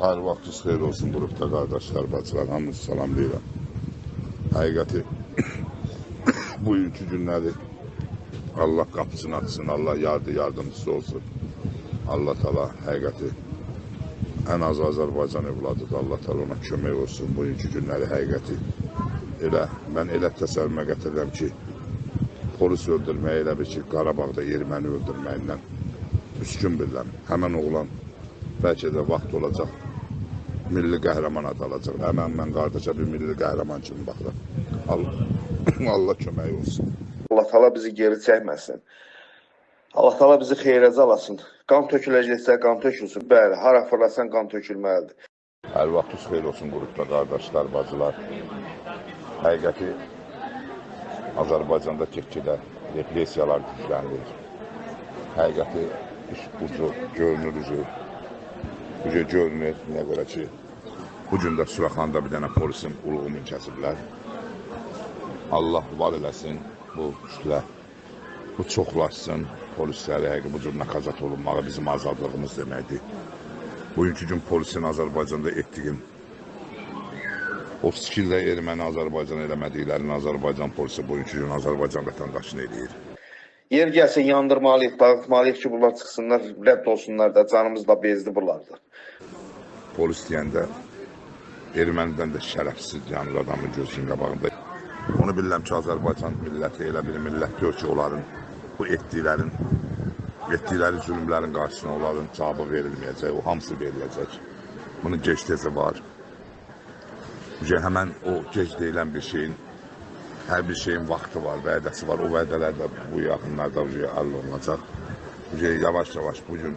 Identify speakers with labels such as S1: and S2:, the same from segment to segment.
S1: Hər vaxtınız xeyir olsun qrupda qardaşlar, bacılar, hamınızı salamlayıram. Həqiqəti bugünkü günləri Allah qapısını açsın, Allah yardımcısı olsun. Allah Taala həqiqəti ən az Azərbaycan evladıdır, Allah Taala ona kömək olsun. Bugünkü günləri həqiqəti mən elə təsəvvürmə gətirirəm ki, polis öldürməyə, elə bir ki, Qarabağda erməni öldürməyindən üstün bilirəm. Həmən oğlan bəlkə də vaxt olacaq, milli qəhrəman adı alacaq. Həmən mən qardaşa bir milli qəhrəman kimi baxıram. Allah kömək olsun.
S2: Allah Taala bizi geri çəkməsin. Allah Taala bizi xeyrəcə alasın. Qan töküləcəksə qan tökülsün. Bəli, hara fırlasan qan tökülməlidir.
S1: Hər vaxtınız xeyir olsun qrupda qardaşlar, bacılar. Həqiqəti Azərbaycanda getkidə repressiyalar gücləndir. Həqiqəti iş ucu, görünür ucu. Görünür, niyə görə ki, bugün də Suraxanda bir dənə polisin ulğunu kəsiblər. Allah var eləsin bu kütlə, bu çoxlaşsın, polisləri həqiqi bu cür nakazat olunmağı bizim azadlığımız deməkdir. Bugünkü gün polisin Azərbaycanda etdiyin o skillə erməni Azərbaycan eləmədiklərini Azərbaycan polisi bugünkü gün Azərbaycan vətəndaşını eləyir.
S2: Yer gəlsin yandırmalıyıq, dağıtmalıyıq ki, bunlar çıxsınlar, rədd olsunlar da, canımız da bezdi bunlardır.
S1: Polis deyəndə ermənidən də şərəfsiz yanır adamın gözünün qabağında. Onu bilirəm ki, Azərbaycan milləti elə bir millətdir ki, onların bu etdikləri zülümlərin qarşısına onların cavabı verilməyəcək, o hamısı veriləcək. Bunun gec-tezi var. Həmən o gec deyilən bir şeyin, hər bir şeyin vaxtı var, vədəsi var. O vədələr də bu yaxınlarda əldə olunacaq. Yavaş-yavaş bugün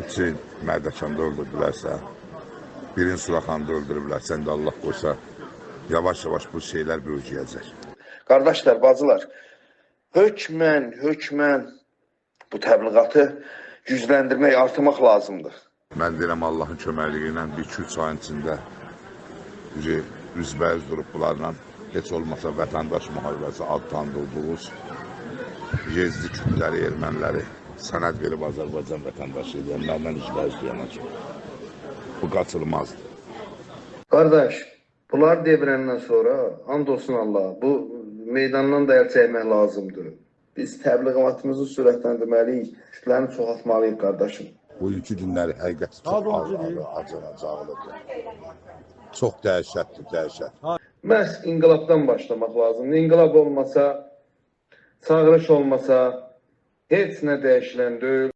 S1: Hüseyin Mərdəkanda öldürdülərsə, birini Suraxanda öldürüblərsə, indi Allah qoysa, yavaş-yavaş bu şeylər böyüyəcək.
S2: Qardaşlar, bacılar, hökmən bu təbliğatı gücləndirmək, artırmaq lazımdır.
S1: Mən deyirəm, Allahın köməkliyi ilə 2-3 ayın içində üzbəüz durub bunlarla heç olmasa vətəndaş müharibəsi adlandırdığımız Yezdi kütləri, erməniləri sənəd verib Azərbaycan vətəndaşı edənlərlə üzbəüz dayanacaq. Bu qaçılmazdır.
S2: Qardaş, bunlar devrəndən sonra, and olsun Allah, bu meydandan da əl çəkmək lazımdır. Biz təbliğatımızı sürətləndirməliyik, kütləni çoxaltmalıyıq qardaşım.
S1: Bugünkü günləri həqiqəti çox acınacaqlıdır. Çox dəhşətdir, dəhşət.
S2: Məhz inqilabdan başlamaq lazımdır. İnqilab olmasa, çağırış olmasa, heç nə dəyişilən deyil.